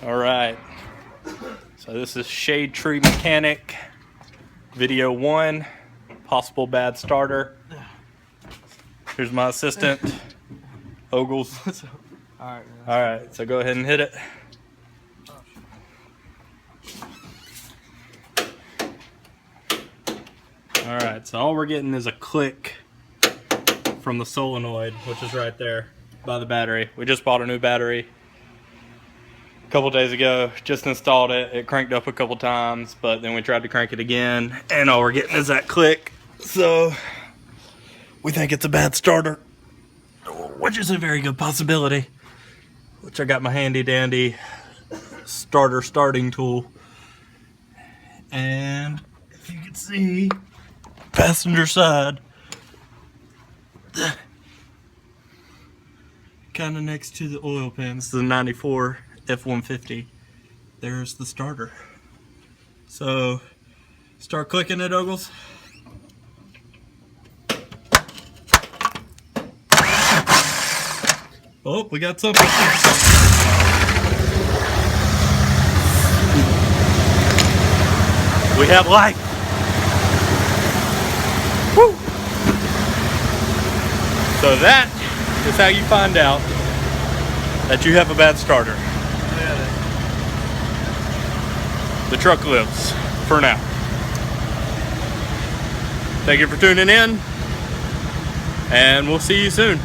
All right. So this is Shade Tree Mechanic, video 1, possible bad starter. Here's my assistant, Ogles. Alright. All right, so go ahead and hit it. All right, so all we're getting is a click from the solenoid, which is right there by the battery. We just bought a new battery a couple days ago, just installed it. It cranked up a couple times, but then we tried to crank it again, and all we're getting is that click. So we think it's a bad starter, which is a very good possibility. Which I got my handy dandy starting tool. And if you can see, passenger side, kind of next to the oil pans, the 94 F-150, there's the starter. So start clicking it, Ogles. Oh, we got something. We have light. Woo! So that is how you find out that you have a bad starter. The truck lives for now. Thank you for tuning in, and we'll see you soon.